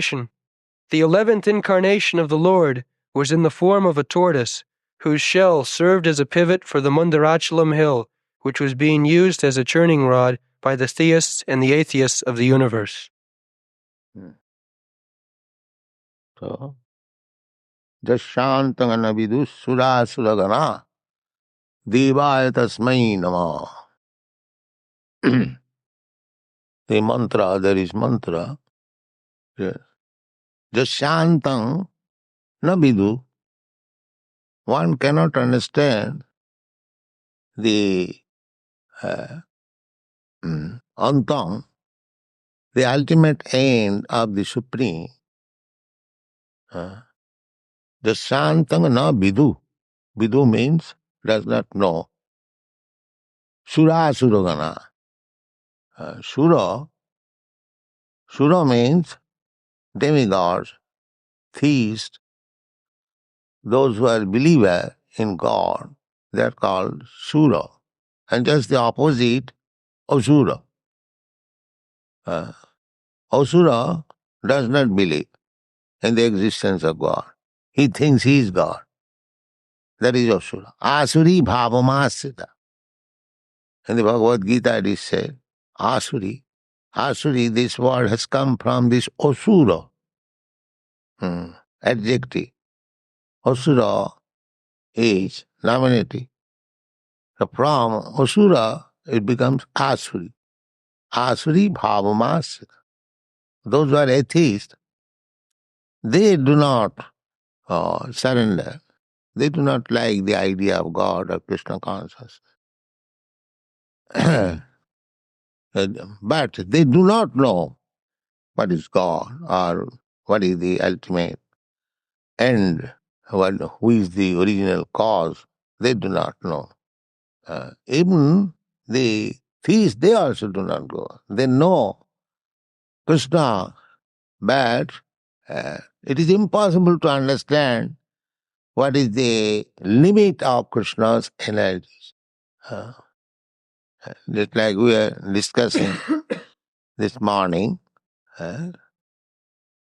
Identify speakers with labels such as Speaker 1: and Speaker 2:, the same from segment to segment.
Speaker 1: The 11th incarnation of the Lord was in the form of a tortoise, whose shell served as a pivot for the Mandarachalam hill, which was being used as a churning rod by the theists and the atheists of the universe.
Speaker 2: So, Jashyantangana vidus surasuragana devaya tasmai nama. The mantra, there is mantra. Yes. Jasyantang na vidu. One cannot understand the antang, the ultimate end of the Supreme. Jasyantang na vidu. Vidu means does not know. Sura suragana. Sura means demigods, theists, those who are believer in God, they are called Sura. And just the opposite, Asura. Asura does not believe in the existence of God. He thinks he is God. That is Asura. Asuri bhavamasita. In the Bhagavad Gita it is said, Asuri. Asuri, this word has come from this Asura adjective. Asura is nominative. So from Asura, it becomes Asuri. Asuri bhavamasita. Those who are atheists, they do not surrender. They do not like the idea of God or Krishna consciousness. But they do not know what is God or what is the ultimate end, who is the original cause. They do not know. Even the theists, they also do not go. They know Krishna, but it is impossible to understand what is the limit of Krishna's energies. Just like we are discussing this morning.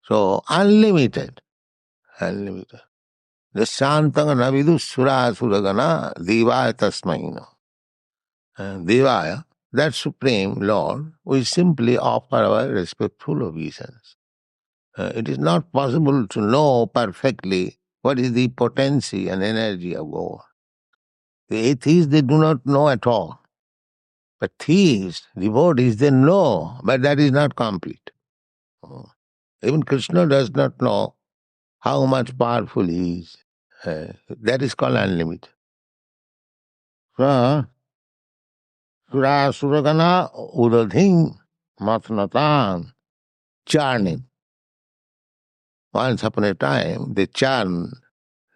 Speaker 2: So, unlimited. The Shantanga Navidu Sura Suragana Devaya Tasmaino. Devaya, that Supreme Lord, we simply offer our respectful obeisance. It is not possible to know perfectly what is the potency and energy of God. The atheists, they do not know at all. But theists, devotees, they know, but that is not complete. Even Krishna does not know how much powerful he is. That is called unlimited. So, Sura Suragana Udadhing Matnatan, churning. Once upon a time, they churned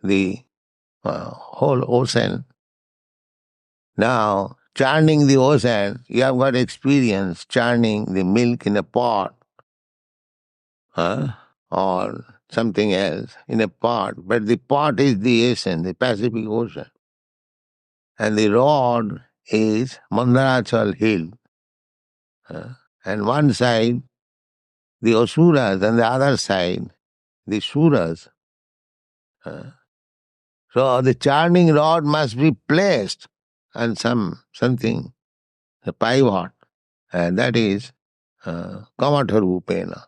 Speaker 2: the whole ocean. Now, churning the ocean, you have got experience churning the milk in a pot or something else in a pot, but the pot is the ocean, the Pacific Ocean. And the rod is Mandarachal hill. And one side, the Asuras, and the other side, the Suras. So the churning rod must be placed on something, a pivot, and that is Kamatha Rupena.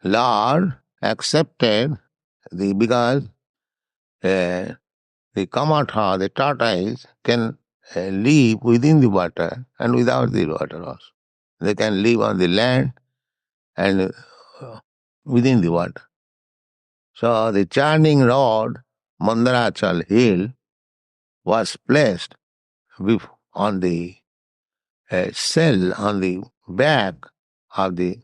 Speaker 2: Lord accepted because the Kamatha, the tortoise, can live within the water and without the water also. They can live on the land and within the water. So the churning rod, Mandarachal hill, was placed on the cell on the back of the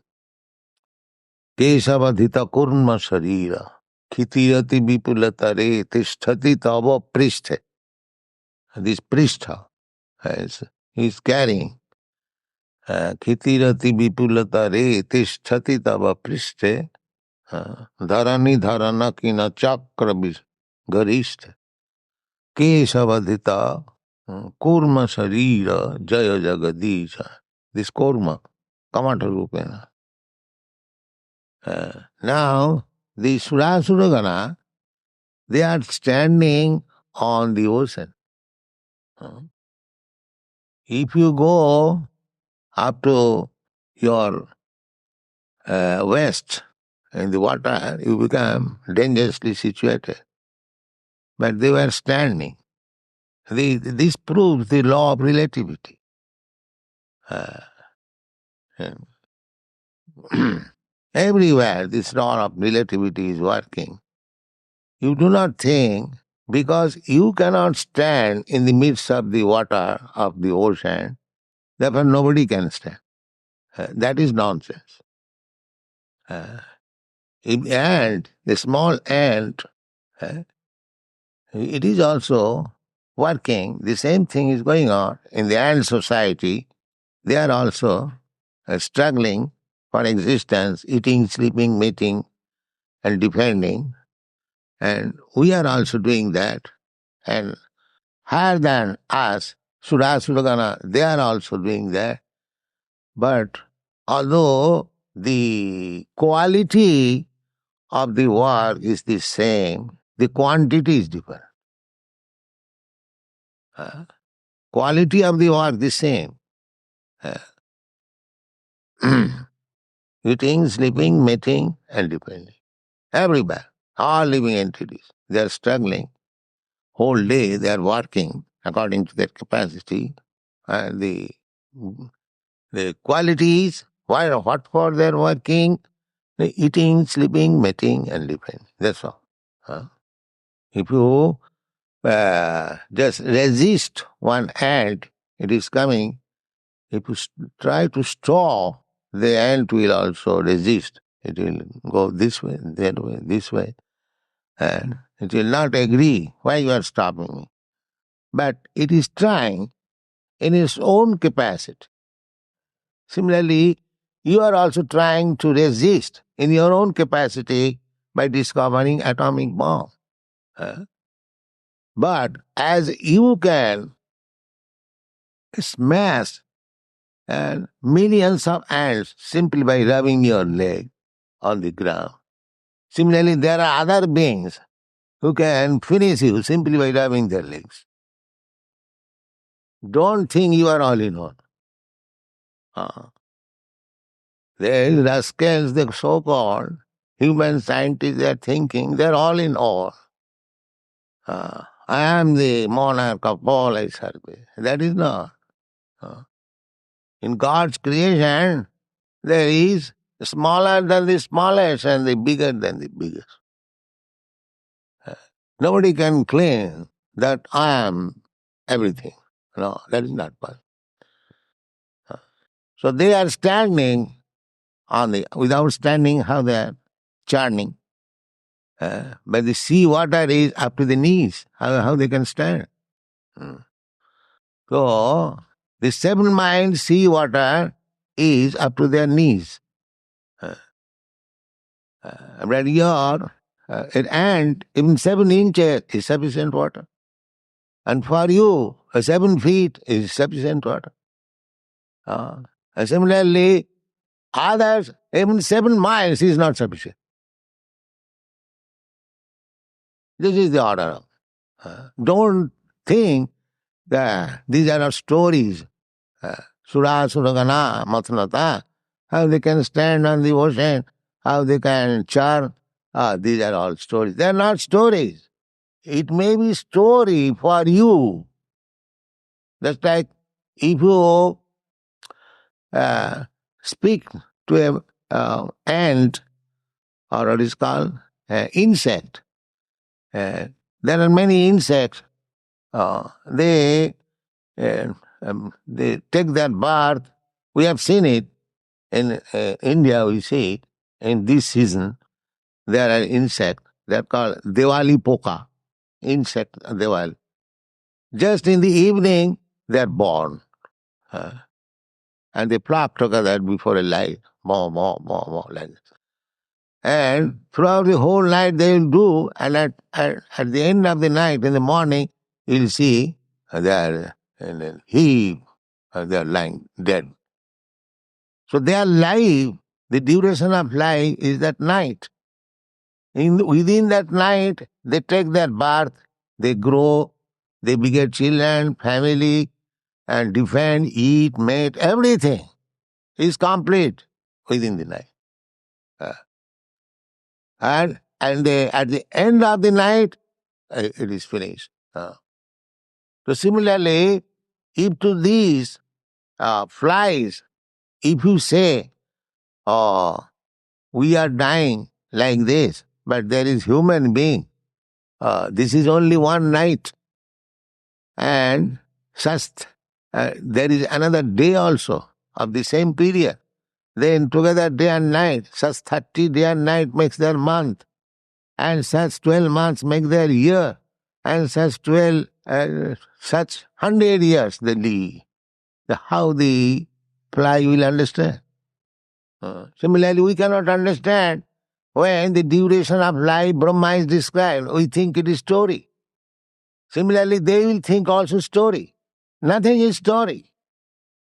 Speaker 2: Kesavadhita Kurma Sharira. Khitirati Vipulatare Tishtati Tava Prishtha. This Prishtha is carrying. Khitirati Vipulatare Tishtati Tava Prishtha. Dharani Dharana Kina Chakra Garishta. Kesavadhita Kurma Sharira Jaya Jagadisha. This Kurma, Kamatha Rupena. Now, the Surasuragana, they are standing on the ocean. If you go up to your west in the water, you become dangerously situated. But they were standing. This proves the law of relativity. Everywhere this law of relativity is working. You do not think, because you cannot stand in the midst of the water of the ocean, therefore nobody can stand. That is nonsense. And the small ant, it is also working. The same thing is going on in the ant society. They are also struggling for existence, eating, sleeping, mating, and defending. And we are also doing that. And higher than us, Surasuragana, they are also doing that. But although the quality of the work is the same, the quantity is different. Quality of the work the same. Eating, sleeping, mating, and depending. Everywhere, all living entities, they are struggling. Whole day they are working according to their capacity. And the qualities, what for they are working? Eating, sleeping, mating, and depending. That's all. If you just resist one ant, it is coming. If you try to stop, the ant will also resist. It will go this way, that way, this way. And it will not agree. Why you are stopping me? But it is trying in its own capacity. Similarly, you are also trying to resist in your own capacity by discovering atomic bomb. But as you can smash and millions of ants simply by rubbing your leg on the ground. Similarly, there are other beings who can finish you simply by rubbing their legs. Don't think you are all in all. The rascals, the so-called human scientists, they are thinking they're all in all. I am the monarch of all I serve. That is not. In God's creation, there is smaller than the smallest and the bigger than the biggest. Nobody can claim that I am everything. No, that is not possible. So they are standing on the, without standing, how they are churning. But the sea water is up to the knees. How they can stand? So the 7 miles sea water is up to their knees. But your an ant, even 7 inches is sufficient water. And for you, 7 feet is sufficient water. Similarly, others, even 7 miles is not sufficient. This is the order. Don't think that these are stories. Sura, Suragana, Mathanata, how they can stand on the ocean, how they can char. These are all stories. They are not stories. It may be story for you. That's like if you speak to an ant, or what is called insect. There are many insects. They take their birth. We have seen it in India. We see it in this season. There are insects. They are called Diwali poka. Insect Diwali. Just in the evening, they are born. And they flock together before a light. More, like this. And throughout the whole night they will do, and at the end of the night, in the morning, you'll see they are in a heap, they are lying dead. So they are live The duration of life is that night. Within that night, they take their birth, they grow, they beget children, family, and defend, eat, mate, everything is complete within the night. And at the end of the night, it is finished. So similarly, if to these flies, if you say, oh, we are dying like this, but there is human being, this is only one night, and such there is another day also of the same period. Then together day and night, such 30 day and night makes their month, and such 12 months make their year, and such 100 years they live. How the fly will understand? Similarly, we cannot understand when the duration of life Brahma is described. We think it is story. Similarly, they will think also story. Nothing is story.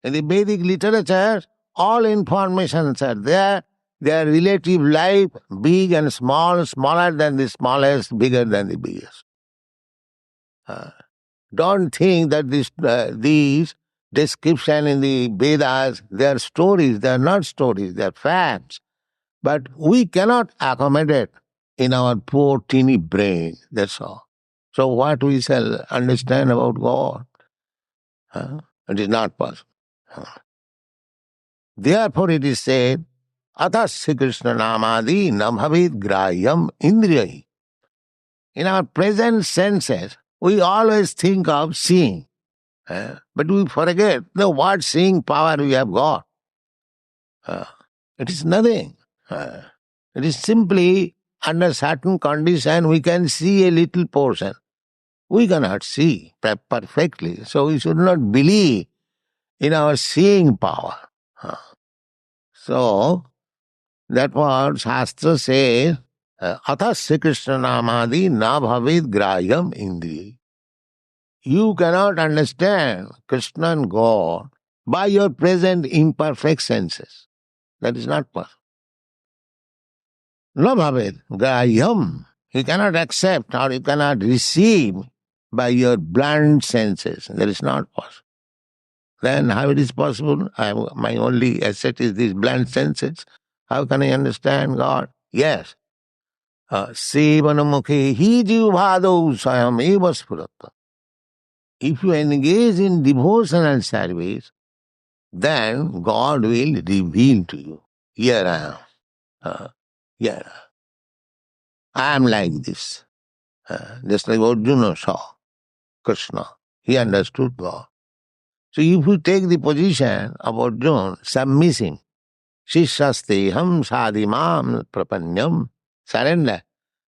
Speaker 2: In the Vedic literature, all informations are there. Their relative life, big and small, smaller than the smallest, bigger than the biggest. Don't think that these description in the Vedas, they are stories. They are not stories. They are facts. But we cannot accommodate in our poor teeny brain. That's all. So what we shall understand about God? It is not possible. Therefore it is said, Atas Sri Krishna Namadi Nabhavid Grahyam Indriyai. In our present senses, we always think of seeing. But we forget the what seeing power we have got. It is nothing. It is simply under certain condition we can see a little portion. We cannot see perfectly, so we should not believe in our seeing power. So, that what Shastra says, Athas Sri Krishna Namadi na bhavid grahyam indriya. You cannot understand Krishna and God by your present imperfect senses. That is not possible. No bhavid grahyam. You cannot accept or you cannot receive by your blunt senses. That is not possible. Then how it is possible? My only asset is these blunt senses. How can I understand God? Yes. Sevanamukhe hi jivbhadau swayam eva spurata. If you engage in devotional service, then God will reveal to you. Here I am. Here I am like this. Just like Arjuna saw Krishna. He understood God. So if you take the position of Arjuna, submitting, Shishasteham sadhimam prapanyam, surrender,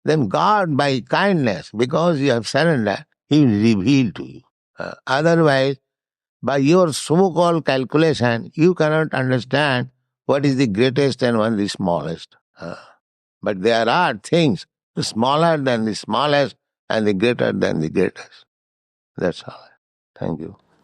Speaker 2: then God by kindness, because you have surrendered, He will reveal to you. Otherwise, by your so-called calculation, you cannot understand what is the greatest and what is the smallest. But there are things smaller than the smallest and the greater than the greatest. That's all. Thank you.